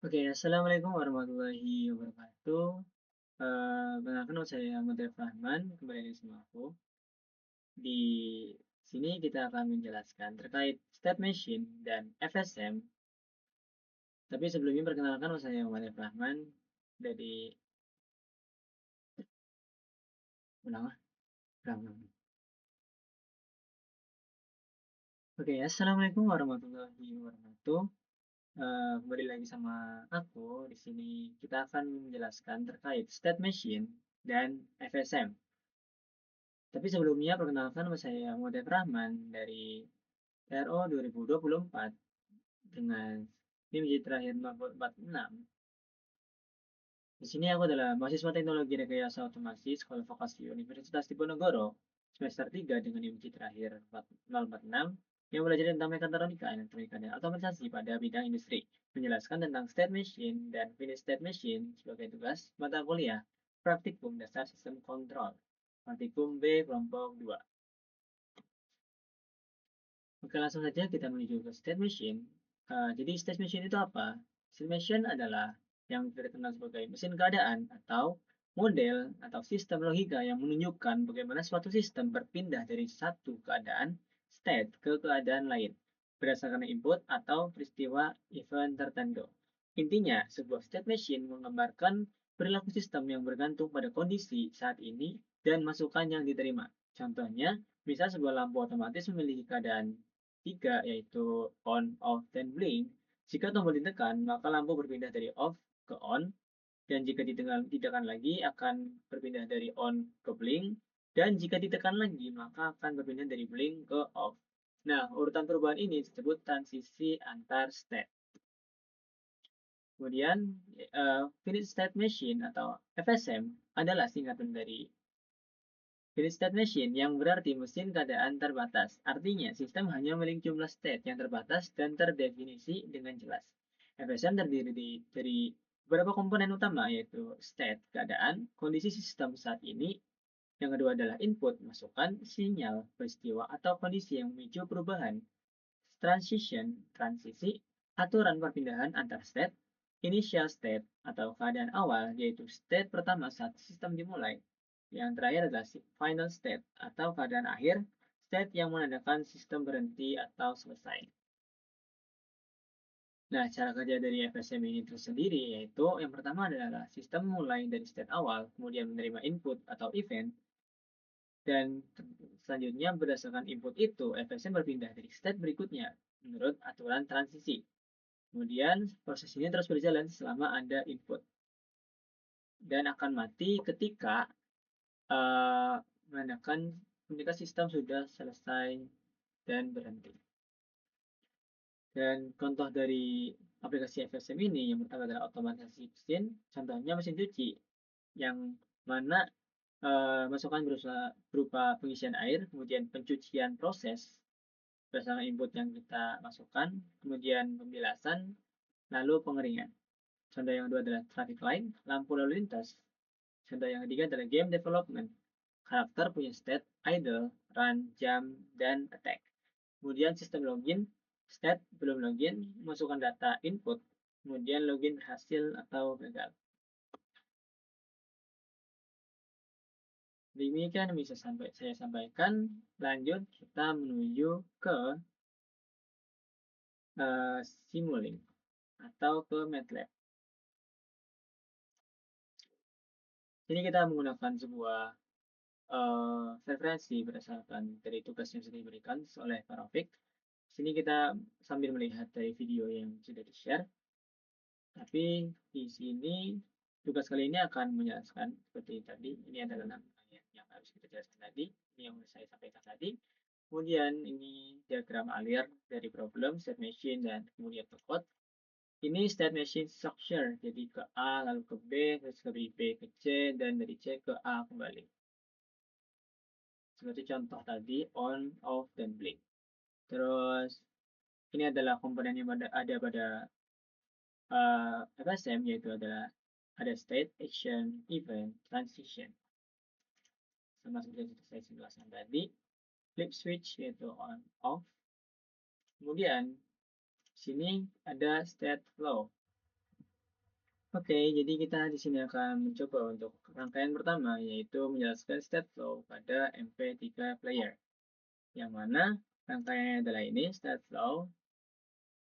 Oke, assalamualaikum warahmatullahi wabarakatuh. Perkenalkan nama saya Muhammad Rahman, kembali lagi sama aku. Di sini kita akan menjelaskan terkait state machine dan FSM. Tapi sebelumnya perkenalkan nama saya Muhammad Rahman dari ulang ah, ulang. Oke, assalamualaikum warahmatullahi wabarakatuh. Kembali lagi sama aku. Di sini kita akan menjelaskan terkait state machine dan FSM. Tapi sebelumnya perkenalkan nama saya Muhammad Rahman dari RO 2024 dengan NIM terakhir 046. Di sini aku adalah mahasiswa teknologi rekayasa otomasi Sekolah Vokasi Universitas Diponegoro semester 3 dengan NIM terakhir 046 yang belajar tentang mekatronika, elektronika, dan otomatisasi pada bidang industri, menjelaskan tentang state machine dan finish state machine sebagai tugas mata kuliah praktikum dasar sistem kontrol, praktikum B kelompok 2. Oke, langsung saja kita menuju ke state machine. Jadi state machine itu apa? State machine adalah yang dikenal sebagai mesin keadaan atau model atau sistem logika yang menunjukkan bagaimana suatu sistem berpindah dari satu keadaan state ke keadaan lain berdasarkan input atau peristiwa event tertentu. Intinya, sebuah state machine menggambarkan perilaku sistem yang bergantung pada kondisi saat ini dan masukan yang diterima. Contohnya, misal sebuah lampu otomatis memiliki keadaan 3 yaitu on, off, dan blink. Jika tombol ditekan, maka lampu berpindah dari off ke on, dan jika ditekan lagi akan berpindah dari on ke blink, dan jika ditekan lagi maka akan berpindah dari blink ke off. Nah, urutan perubahan ini disebut transisi antar state. Kemudian, finite state machine atau FSM adalah singkatan dari finite state machine yang berarti mesin keadaan terbatas. Artinya, sistem hanya memiliki jumlah state yang terbatas dan terdefinisi dengan jelas. FSM terdiri dari beberapa komponen utama, yaitu state, keadaan, kondisi sistem saat ini. Yang kedua adalah input, masukan, sinyal, peristiwa, atau kondisi yang memicu perubahan. Transition, transisi, aturan perpindahan antar state. Initial state, atau keadaan awal, yaitu state pertama saat sistem dimulai. Yang terakhir adalah final state atau keadaan akhir, state yang menandakan sistem berhenti atau selesai. Nah, cara kerja dari FSM ini tersendiri yaitu yang pertama adalah sistem mulai dari state awal, kemudian menerima input atau event, dan selanjutnya berdasarkan input itu, FSM berpindah dari state berikutnya menurut aturan transisi. Kemudian proses ini terus berjalan selama ada input dan akan mati ketika uh, menandakan ketika sistem sudah selesai dan berhenti. Dan contoh dari aplikasi FSM ini yang pertama adalah otomatisasi mesin, contohnya mesin cuci yang mana masukan berupa pengisian air, kemudian pencucian proses berdasarkan input yang kita masukkan, kemudian pembilasan, lalu pengeringan. Contoh yang kedua adalah traffic light, lampu lalu lintas. Contoh yang ketiga adalah game development. Karakter punya state, idle, run, jump, dan attack. Kemudian sistem login, state belum login, masukkan data input, kemudian login berhasil atau gagal. Demikian bisa saya sampaikan. Lanjut kita menuju ke Simulink atau ke MATLAB. Ini kita menggunakan sebuah referensi berdasarkan dari tugas yang sudah diberikan oleh Pak Rafiq. Sini kita sambil melihat dari video yang sudah di-share. Tapi di sini tugas kali ini akan menjelaskan seperti tadi. Ini adalah namanya yang harus kita jelaskan tadi. Ini yang saya sampaikan tadi. Kemudian ini diagram alir dari problem, state machine, dan kemudian ke code. Ini state machine structure. Jadi ke A, lalu ke B, terus ke B ke C, dan dari C ke A kembali. Seperti contoh tadi, on, off, dan blink. Terus ini adalah komponen yang ada pada FSM, yaitu adalah ada state, action, event, transition. Sama seperti yang saya jelaskan tadi. Flip switch yaitu on, off. Kemudian sini ada state flow. Oke, jadi kita di sini akan mencoba untuk rangkaian pertama, yaitu menjelaskan state flow pada MP3 player. Yang mana rangkaiannya adalah ini, state flow.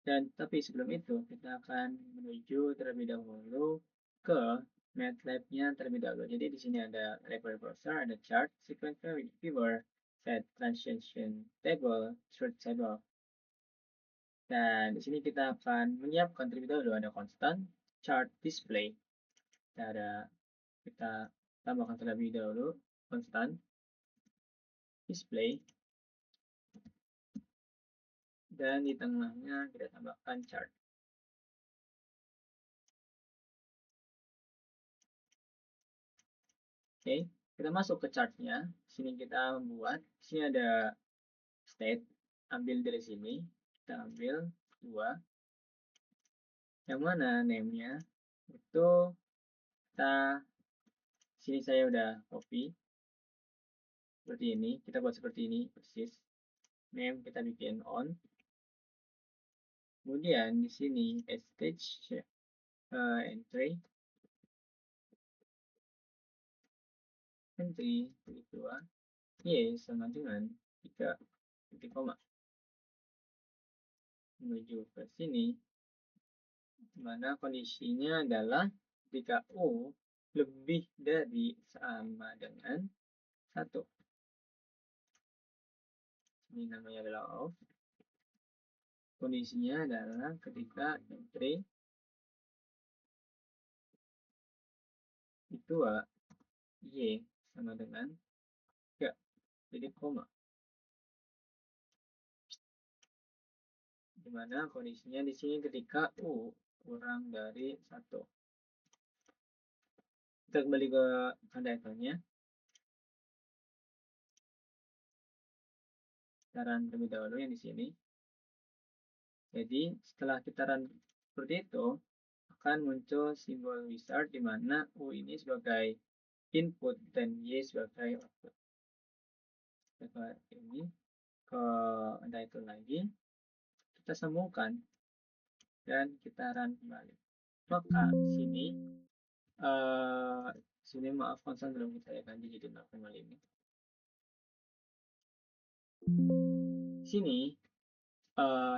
Dan tapi sebelum itu, kita akan menuju terlebih dahulu ke MATLAB-nya terlebih dahulu. Jadi di sini ada label browser, ada chart, sequence viewer, set transition table, truth table. Dan di sini kita akan menyiapkan terlebih dahulu ada constant, chart display. Kita tambahkan terlebih dahulu constant display, dan di tengahnya kita tambahkan chart. Oke, kita masuk ke chartnya. Sini kita membuat, sini ada state, ambil dari sini, kita ambil 2, yang mana name-nya itu kita, sini saya udah copy seperti ini, kita buat seperti ini persis. Name kita bikin on, kemudian di sini stage entry kedua y sama dengan 3 titik koma menuju ke sini, mana kondisinya adalah ketika U lebih dari sama dengan 1. Ini namanya adalah off. Kondisinya adalah ketika entry itu y sama dengan 3 titik koma, dimana kondisinya di sini ketika U kurang dari 1. Kita kembali ke conductornya, kita run terlebih dahulu yang di sini. Jadi setelah kita run seperti itu, akan muncul simbol wizard di mana U ini sebagai input dan Y sebagai output. Kita ini ke itu lagi, kita sambungkan dan kita run kembali. Maka sini maaf konsol belum kita ganti jadi 0,5. Sini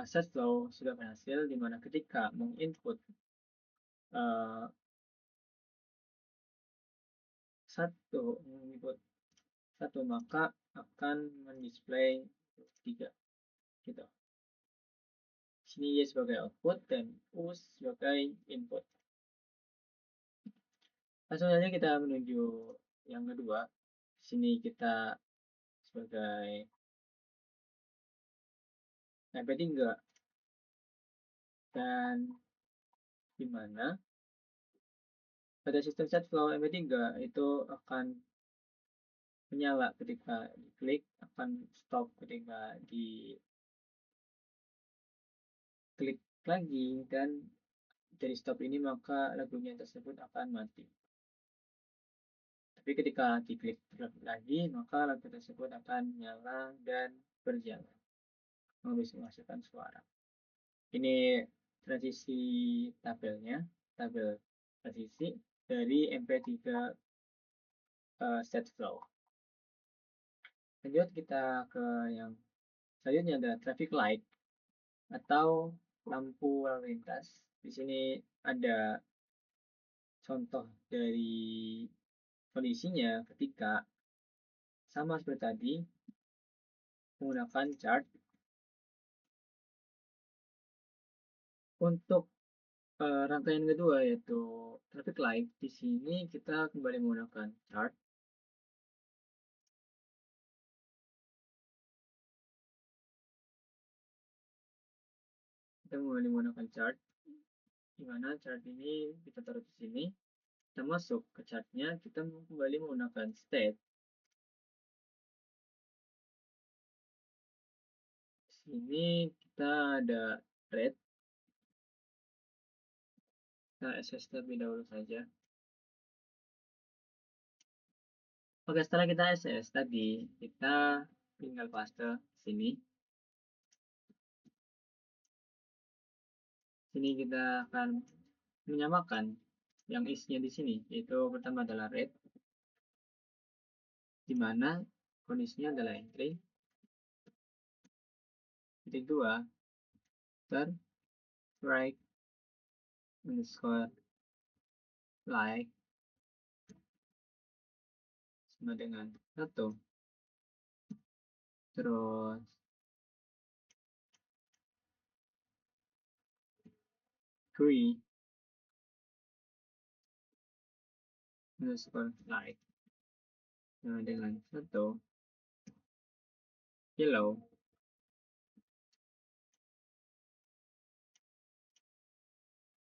set flow sudah berhasil, dimana ketika menginput satu maka akan mendisplay 3 gitu. Sini Y sebagai output dan U sebagai input. Langsung saja kita menuju yang kedua. Sini kita sebagai MP3, dan dimana pada sistem set flow MP3 itu akan menyala ketika diklik, akan stop ketika diklik lagi, dan dari stop ini maka lagunya tersebut akan mati. Tapi ketika diklik lagi maka lagu tersebut akan nyala dan berjalan, bisa menghasilkan suara. Ini transisi tabelnya, tabel transisi dari MP3 set flow. Lanjut kita ke yang selanjutnya, ada traffic light atau lampu lalu lintas. Di sini ada contoh dari kondisinya ketika sama seperti tadi menggunakan chart. Untuk rangkaian kedua yaitu traffic light, di sini kita kembali menggunakan chart. Kita kembali menggunakan chart, dimana chart ini kita taruh di sini. Kita masuk ke chartnya, kita kembali menggunakan state. Sini kita ada red. Kita SS terlebih dahulu saja. Oke, setelah kita SS tadi, kita tinggal paste sini. Sini kita akan menyamakan yang is-nya di sini, yaitu pertama adalah red, di mana kondisinya adalah entry. Titik 2, ter right underscore like sama dengan 1. Terus three underscore like sama dengan 1. Yellow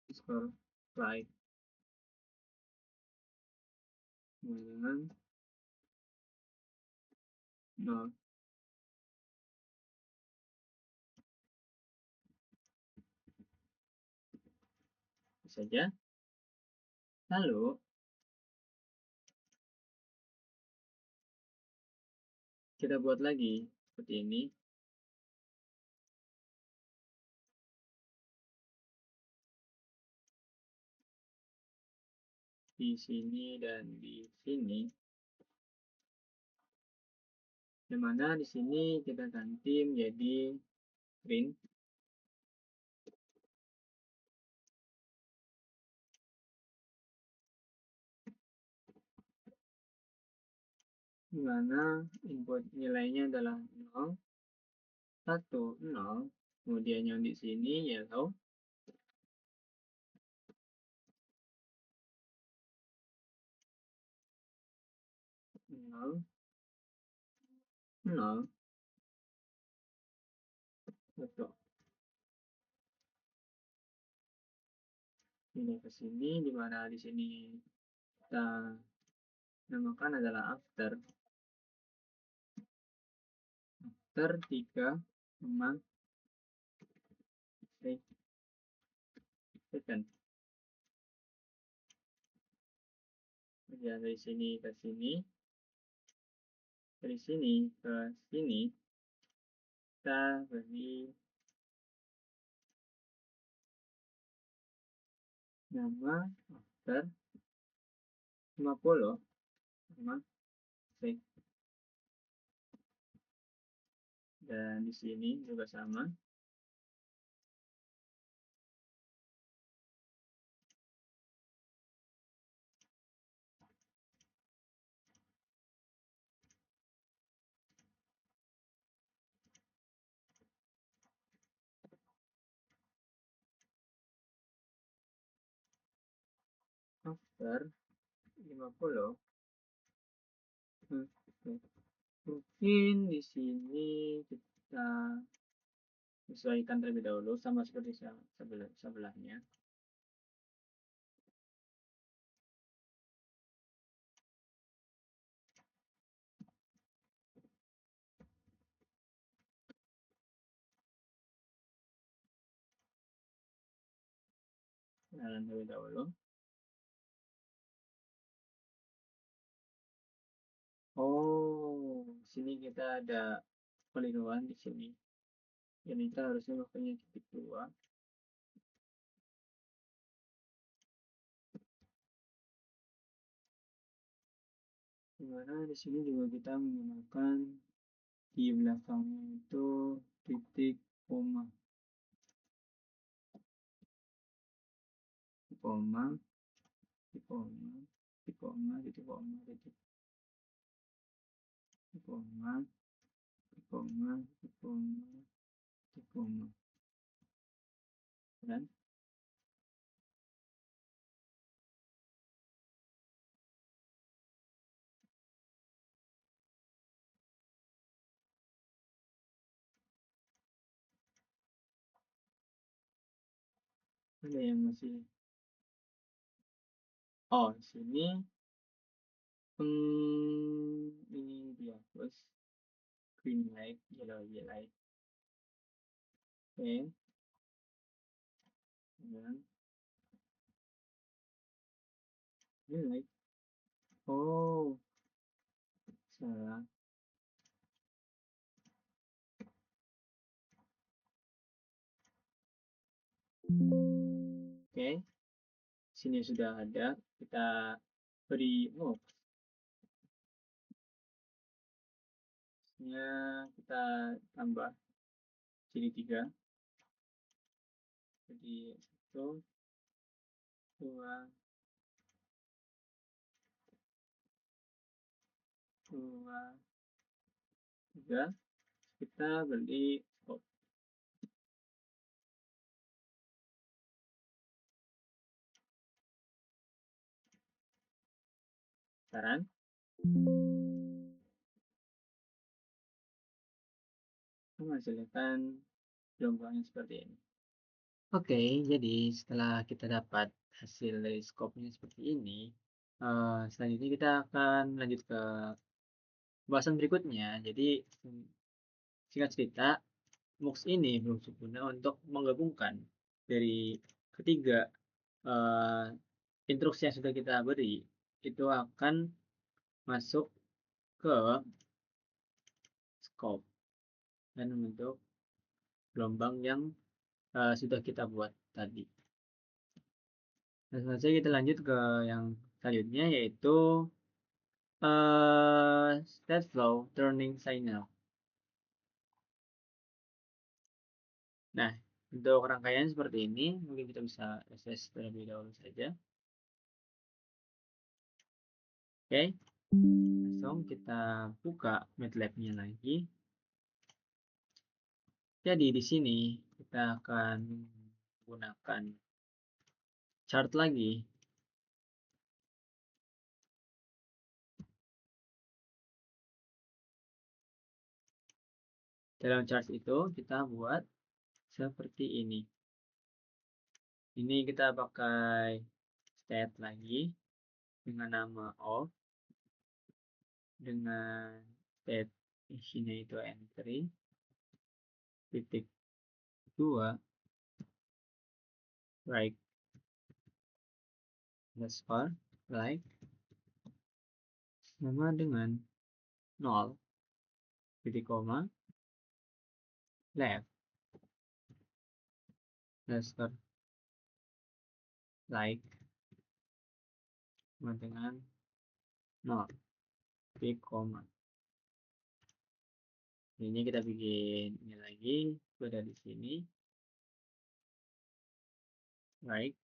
underscore like sama dengan 0. Saja. Lalu kita buat lagi seperti ini. Di sini dan di sini. Di mana di sini kita ganti menjadi green. Di mana input nilainya adalah 0, 1, 0. Kemudian yang di sini yellow. 0, 0, 1. Ini ke sini, di mana di sini kita namakan adalah after 3, second. Kemudian dari sini ke sini, dari sini ke sini, kita beri nama after 50 sama sek. Dan di sini juga sama. After 50. Mungkin di sini kita sesuaikan terlebih dahulu sama seperti sebelahnya. Kenalan terlebih dahulu. Oh, sini kita ada keliruan di sini. Jadi kita harusnya makanya titik 2. Dimana di sini juga kita menggunakan di belakangnya itu titik koma, koma, titik koma, titik koma, titik koma, titik koma, titik koma, titik koma, titik koma. Dan ada yang masih, oh sini ini dia plus green light, yellow light. Oke, dan green light. Oh, salah. Oke, Sini sudah ada, kita beri move. Nya kita tambah jadi 3. Jadi 1, 2, 2, 3. Kita beli scope. Saran menghasilkan gelombangnya seperti ini. Oke, jadi setelah kita dapat hasil dari scope-nya seperti ini, selanjutnya kita akan lanjut ke pembahasan berikutnya. Jadi singkat cerita, MOOCs ini belum sempurna untuk menggabungkan dari ketiga uh, instruksi yang sudah kita beri. Itu akan masuk ke scope dan membentuk gelombang yang sudah kita buat tadi. Dan selanjutnya kita lanjut ke yang selanjutnya, yaitu state flow turning signal. Nah, untuk rangkaian seperti ini, mungkin kita bisa akses terlebih dahulu saja. Oke, langsung kita buka MATLAB-nya lagi. Jadi di sini kita akan menggunakan chart lagi. Dalam chart itu kita buat seperti ini. Ini kita pakai state lagi dengan nama of, dengan state isinya itu entry titik 2 right underscore like sama dengan 0 titik koma left underscore like sama dengan 0 titik koma. Ini kita bikin ini lagi, ada di sini right.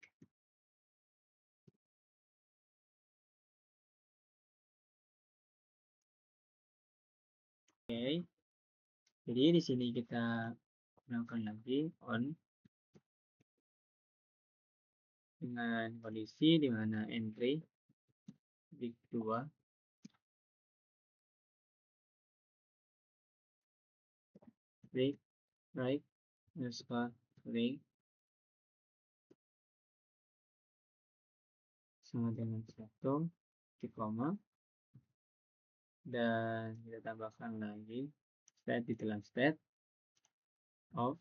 Oke, jadi di sini kita gunakan lagi on dengan kondisi di mana entry titik 2 break right underscore link sama dengan 1 titik koma, dan kita tambahkan lagi state di dalam state of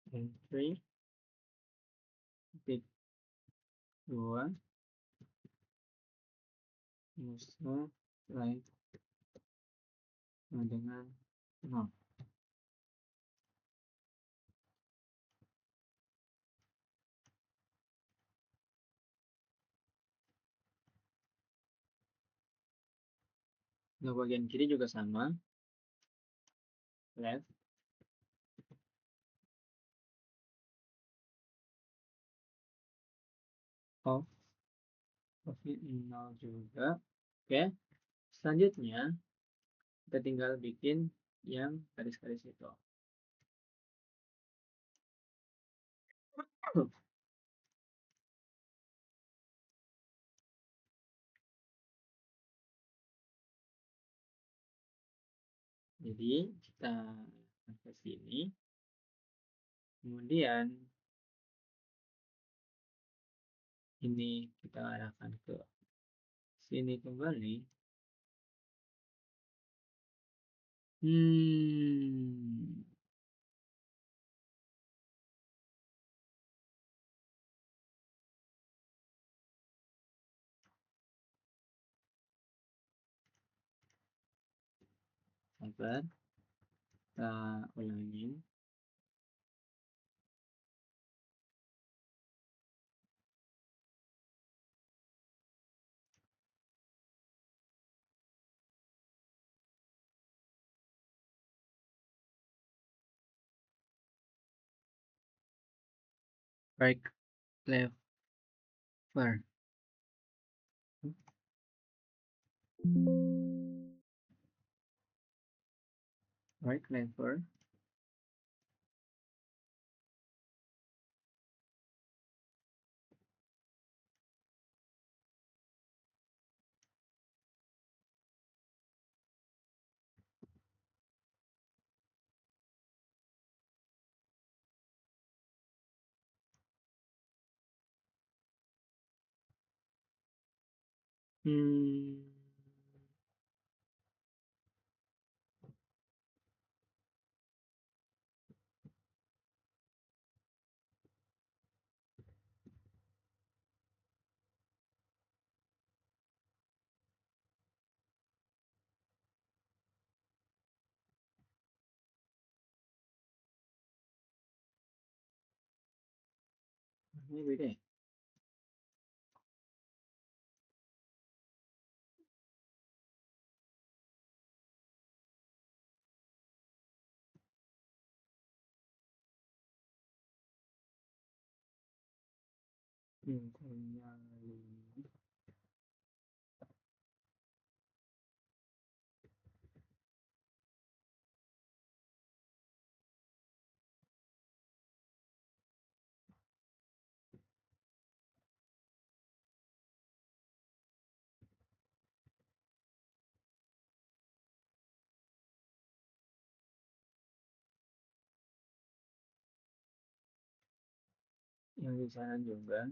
entry titik 2 underscore right sama dengan 0. Nah, bagian kiri juga sama, left of profit 0 juga. Oke, selanjutnya kita tinggal bikin yang garis-garis itu. Jadi kita ke sini, kemudian ini kita arahkan ke sini kembali. Sabar, kita ulangin. right lever, right lever. Hmm, ini beda ya? Internyali. Yang di sana juga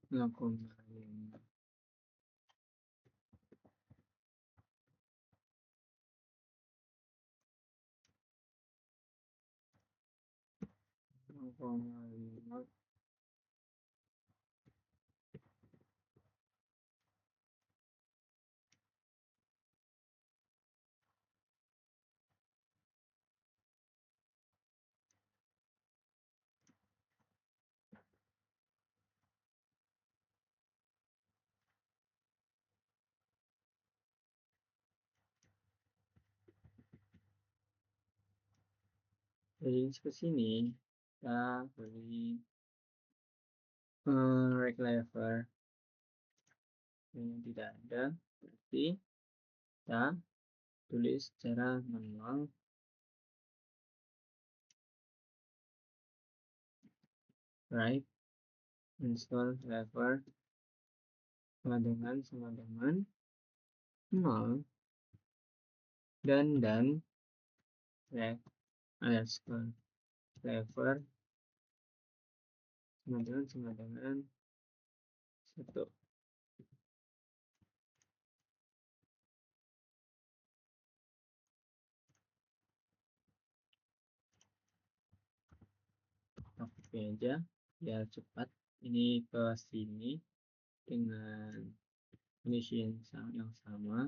melakukan melakukan dari ke sini kita beli right lever yang tidak ada, berarti kita tulis secara manual right install lever sama dengan 0 dan right underscore lever sama dengan 1. Oke aja biar cepat. Ini ke sini dengan kondisi yang sama.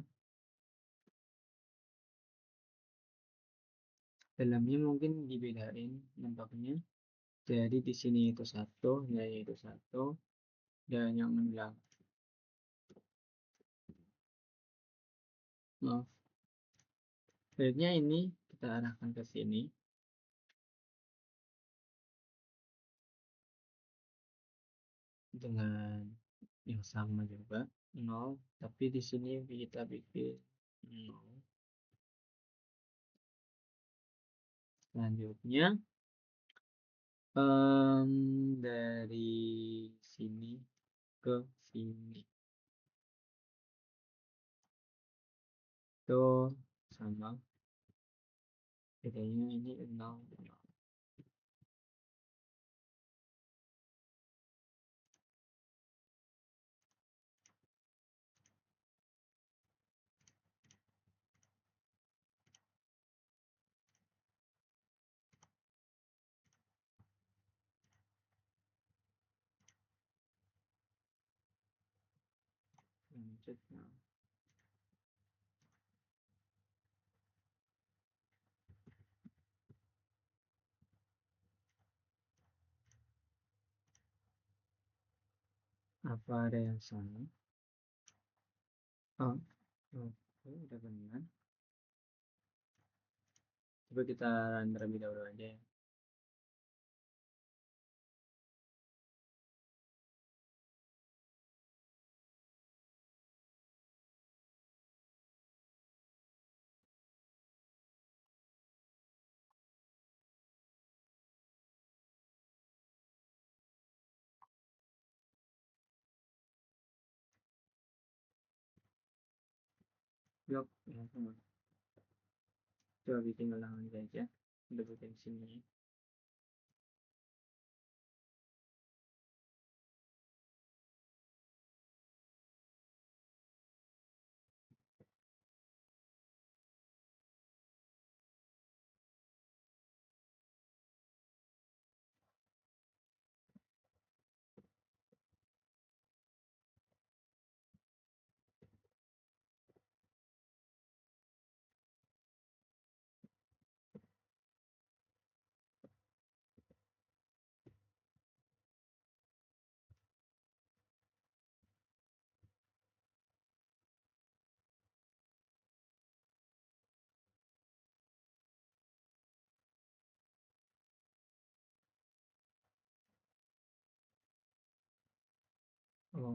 Dalamnya mungkin dibedain nampaknya. Jadi di sini itu 1, nilainya itu 1, dan yang belakang maaf, selanjutnya ini kita arahkan ke sini dengan yang sama juga 0, tapi di sini kita bikin 0. Selanjutnya dari sini ke sini itu sama, bedanya ini 0. Selanjutnya apa ada yang salah? Oh, oke, udah benar. Coba kita run terlebih dahulu aja ya. Blok ya, coba bikin ulang lagi aja untuk bikin sini. Oh,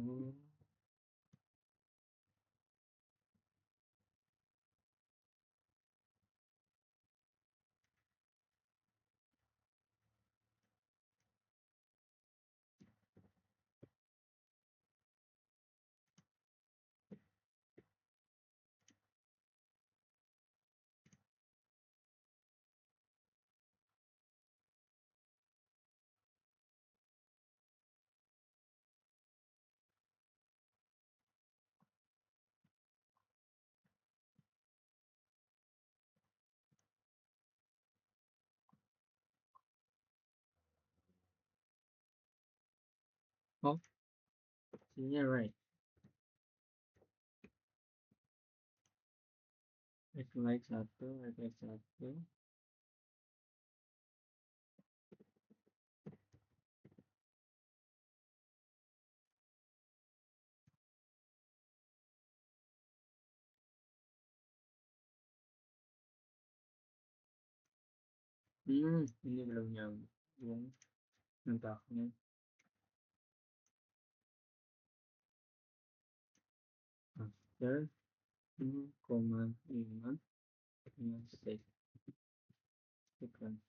oh, sininya right. Like satu, like satu. Ini belum nyambung letaknya. After 0,5 sek. Sekian.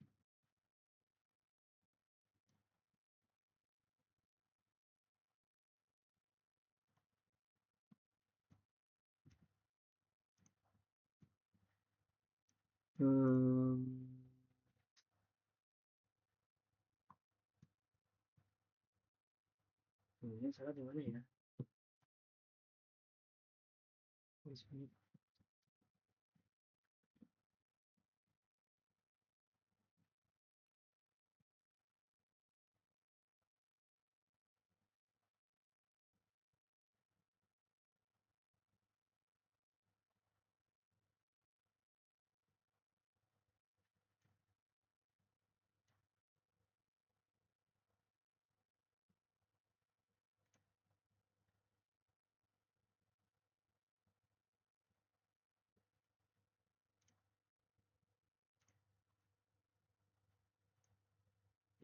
Ini salah di mana ya?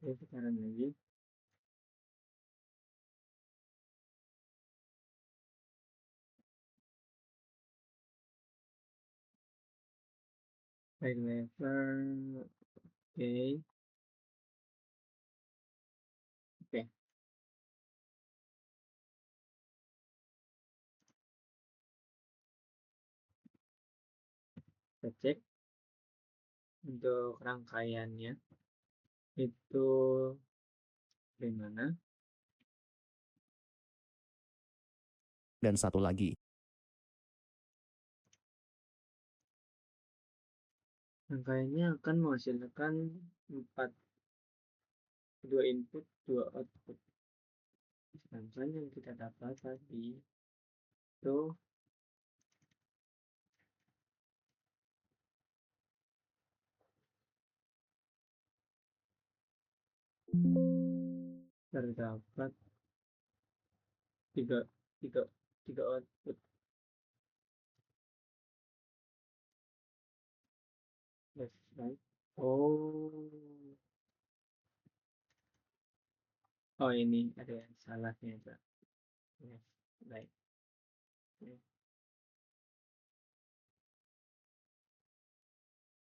Oke, sekarang lagi. Baik level. Oke. Oke. Kita cek untuk rangkaiannya itu gimana. Dan satu lagi. Rangkaiannya akan menghasilkan 2 input, 2 output. Sedangkan yang kita dapat tadi itu terdapat 3 output. left, right. Oh, oh ini ada yang salahnya itu. Left, right. Oke.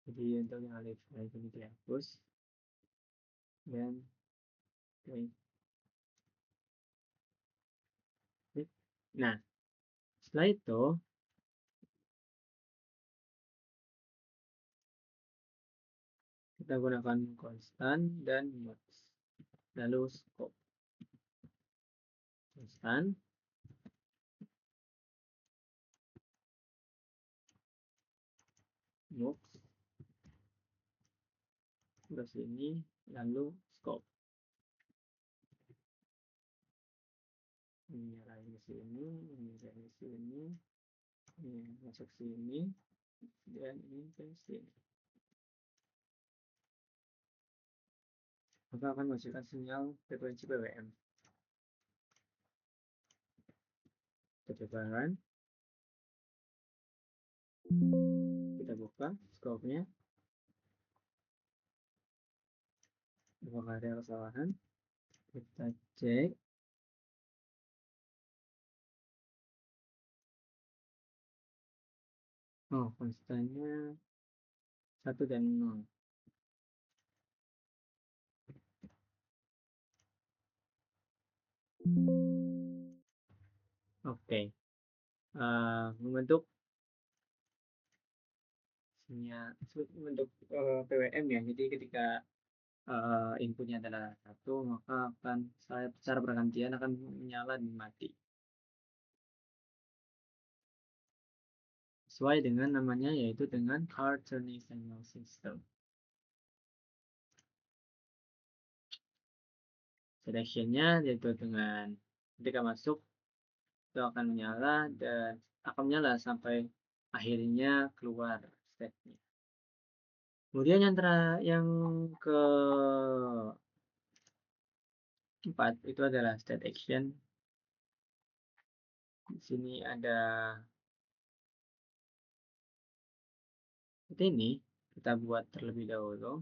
Jadi untuk yang left, right ini dihapus dan right. Right. Nah, setelah itu kita gunakan konstan dan mods. Lalu scope konstan, mods ke sini, lalu scope. Ini arahnya ke sini, ini arahnya ke sini, ini masuk sini, dan ini ke sini. Maka akan menghasilkan sinyal frekuensi PWM. Kita coba run. Kita buka scope-nya. Apakah ada kesalahan? Kita cek. Oh, konstannya 1 dan 0. Oke. Membentuk sinyal membentuk PWM ya. Jadi ketika inputnya adalah 1, maka akan secara bergantian akan menyala dan mati. Sesuai dengan namanya, yaitu dengan alternating signal system. Selection-nya yaitu dengan ketika masuk itu akan menyala dan akan menyala sampai akhirnya keluar state-nya. Kemudian yang keempat itu adalah state action. Di sini ada seperti ini. Kita buat terlebih dahulu.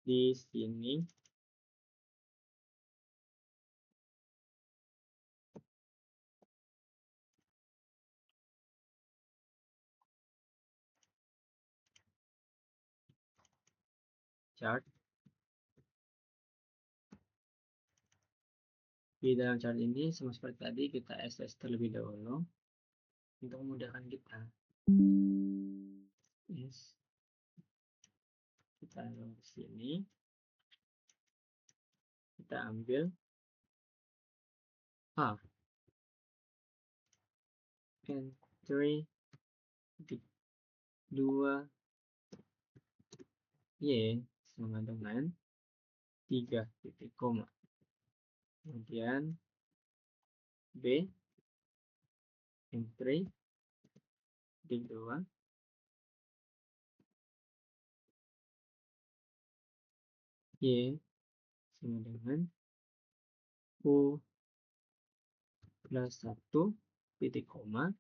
Di sini chart. Di dalam chart ini sama seperti tadi kita SS terlebih dahulu untuk memudahkan kita. Yes. Kita ke sini. Kita ambil A. Entry 2 Y sama dengan 3 titik koma. Kemudian B entry titik 2 Y sama dengan U plus 1 titik koma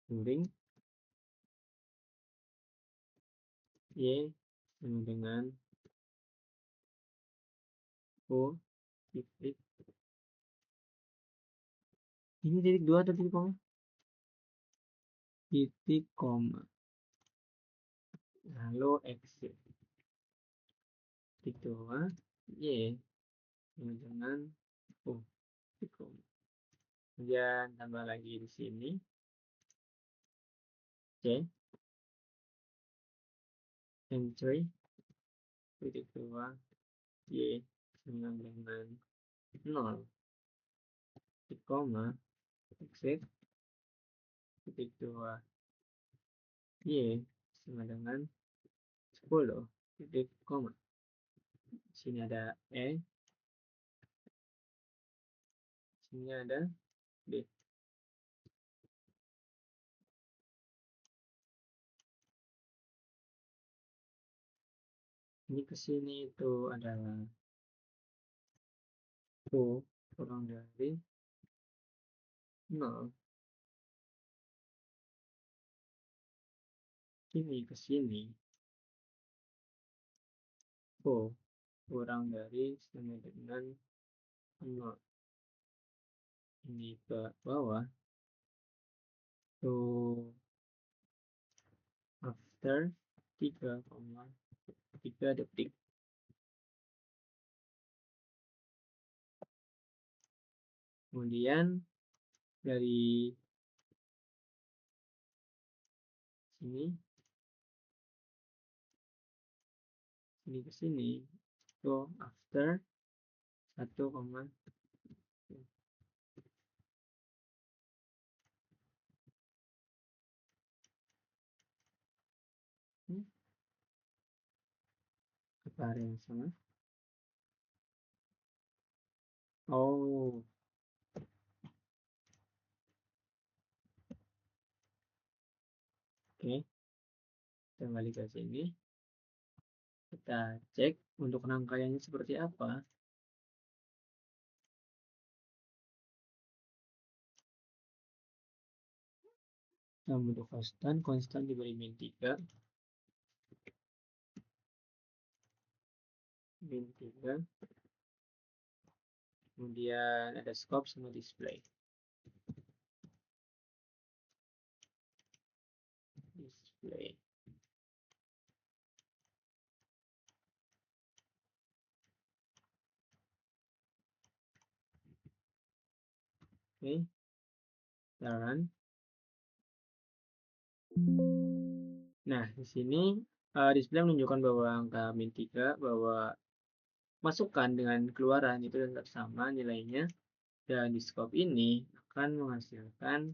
miring Y sama dengan U titik ini titik 2 atau titik koma? Titik koma. Lalu exit titik 2 Y sama dengan U titik koma. Kemudian tambah lagi di sini C entry titik 2 Y sama dengan 0 titik koma exit titik 2 Y sama dengan 10 titik koma. Sini ada E, sini ada B. Ini ke sini itu adalah U kurang dari 0. ini ke sini, oh kurang dari sama dengan 0. Ini ke bawah, so after 3,3 detik. Kemudian dari sini ke sini, so after 1, apa yang sama? Oh, oke. Kita kembali ke sini. Kita cek untuk rangkaiannya seperti apa. Nah, untuk konstan diberi min 3. Min 3. Kemudian ada scope sama display. Display. Oke. Kita run. Nah, di sini display menunjukkan bahwa angka min 3, bahwa masukan dengan keluaran itu tetap sama nilainya. Dan di scope ini akan menghasilkan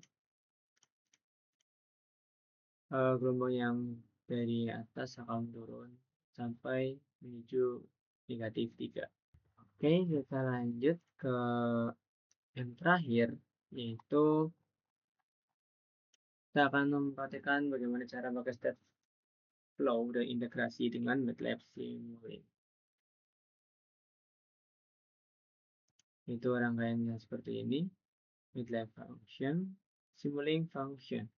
gelombang yang dari atas akan turun sampai menuju negatif 3. Oke, kita lanjut ke yang terakhir, yaitu kita akan mempraktikkan bagaimana cara pakai state flow dan integrasi dengan MATLAB Simulink. Itu rangkaiannya seperti ini. MATLAB function, Simulink function.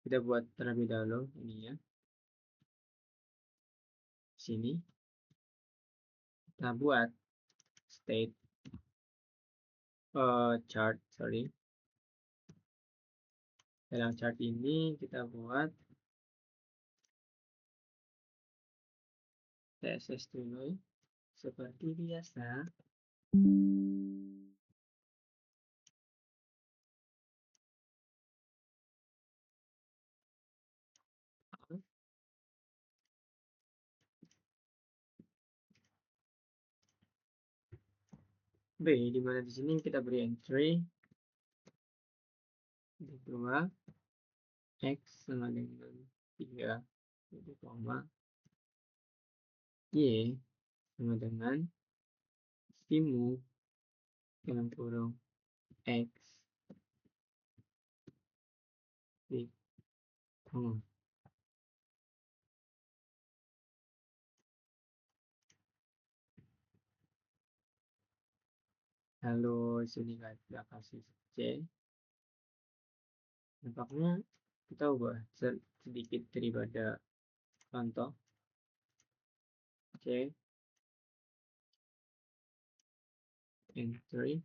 Kita buat terlebih dahulu ini ya. Sini kita buat state chart, sorry. Dalam chart ini kita buat TSS dulu seperti biasa. B, di mana di sini kita beri entry 2 X sama dengan 3, koma Y sama dengan simu dalam kurung X di koma. Lalu sini kita kasih C. Nampaknya kita ubah sedikit daripada contoh. C entry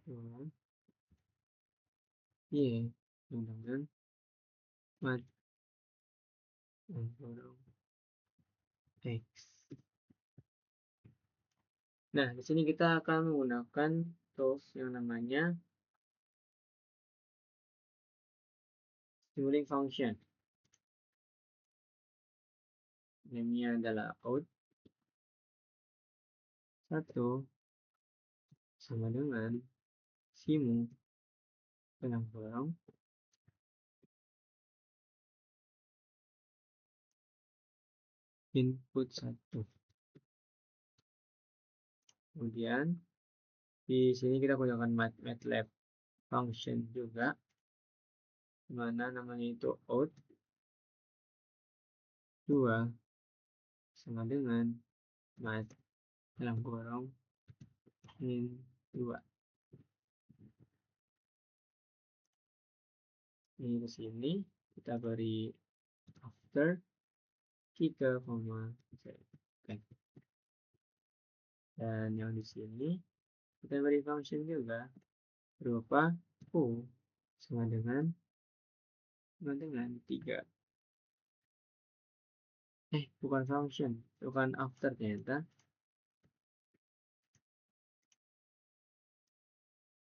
2 Y dengan mat dalam kurung X. Nah, di sini kita akan menggunakan tools yang namanya Simulink function. Namanya adalah out 1 sama dengan simu dalam kurung input 1. Kemudian di sini kita gunakan MATLAB function juga, dimana namanya itu out 2 sama dengan mat dalam kurung min 2. Ini ke sini kita beri after 3,7. Oke. Dan yang di sini kita beri function juga berupa U sama dengan 3. Bukan function, bukan after ternyata.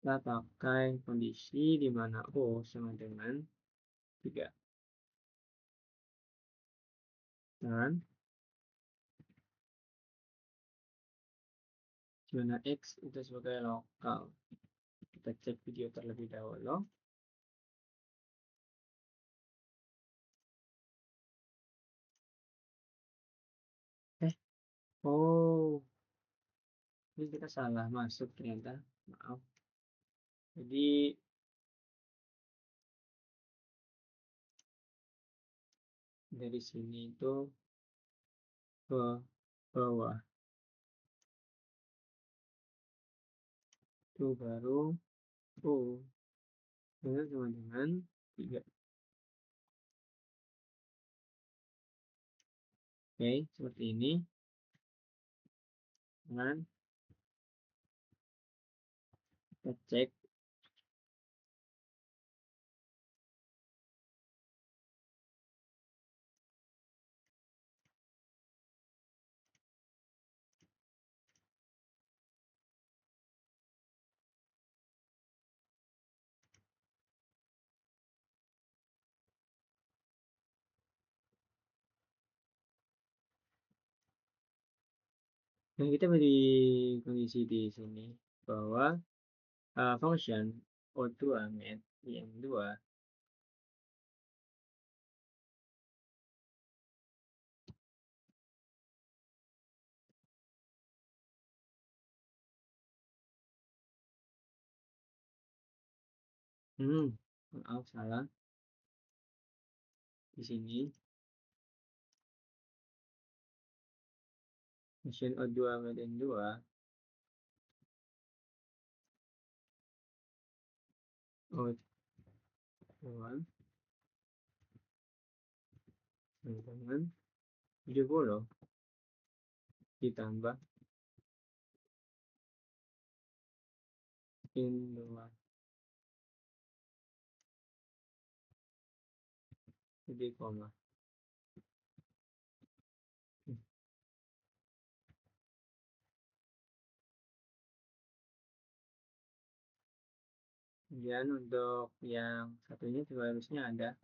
Kita pakai kondisi di mana O sama dengan 3. Dan di mana X itu sebagai lokal. Kita cek video terlebih dahulu. Oh, ini kita salah masuk ternyata. Maaf. Jadi dari sini itu ke bawah. Itu baru O dengan sama dengan 3. Oke, seperti ini. Dan kita cek. Dan kita beri kondisi di sini bahwa function O2 met yang 2 maaf salah di sini function O2 met yang 2 O1 dengan 70 ditambah in 2 jadi koma. Kemudian untuk yang satunya juga harusnya ada.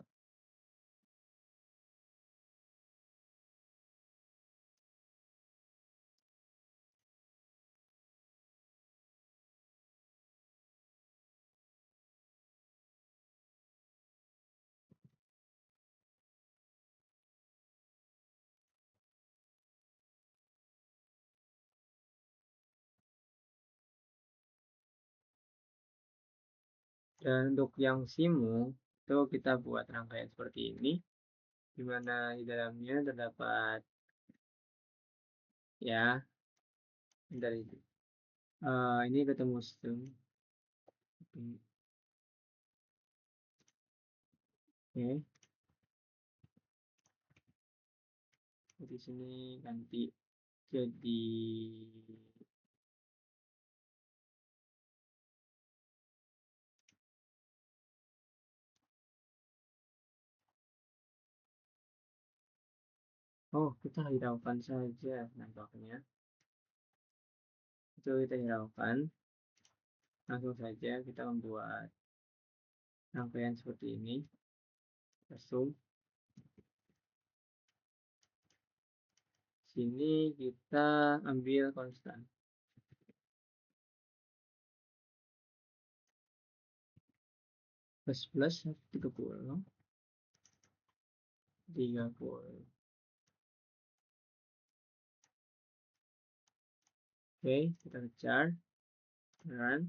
Dan untuk yang simu itu kita buat rangkaian seperti ini, di mana di dalamnya terdapat ya dari ini ketemu string. Oke, di sini ganti jadi kita hiraukan saja nampaknya. Itu kita hiraukan. Langsung saja kita membuat rangkaian seperti ini. Kita zoom. Sini kita ambil konstan. Plus 30. 30. Oke, kita kejar. Run.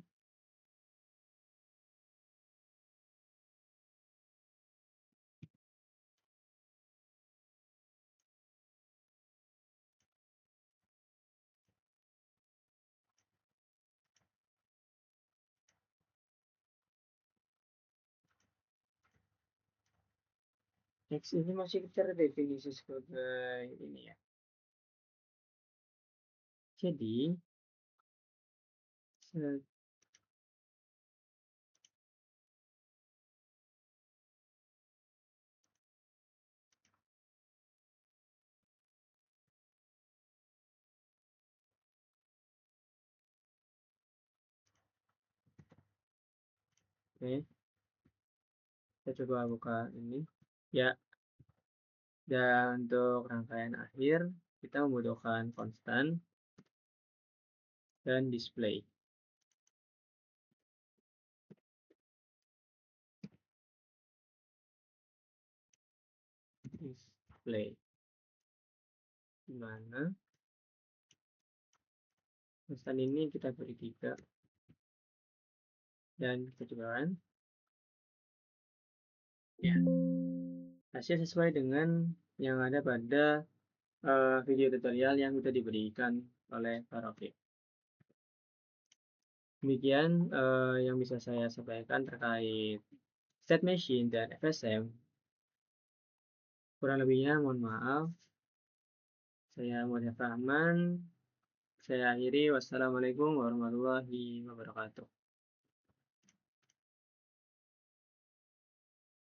X ini masih terdefinisi sebagai ini ya. Jadi, oke, kita coba buka ini. Ya, dan untuk rangkaian akhir, kita membutuhkan konstan dan display. Display. Dimana konstan ini kita beri 3. Dan kita coba run. Ya, hasil sesuai dengan yang ada pada video tutorial yang sudah diberikan oleh Pak Rafiq. Demikian yang bisa saya sampaikan terkait state machine dan FSM. Kurang lebihnya mohon maaf. Saya Muhammad Rahman. Saya akhiri. Wassalamualaikum warahmatullahi wabarakatuh.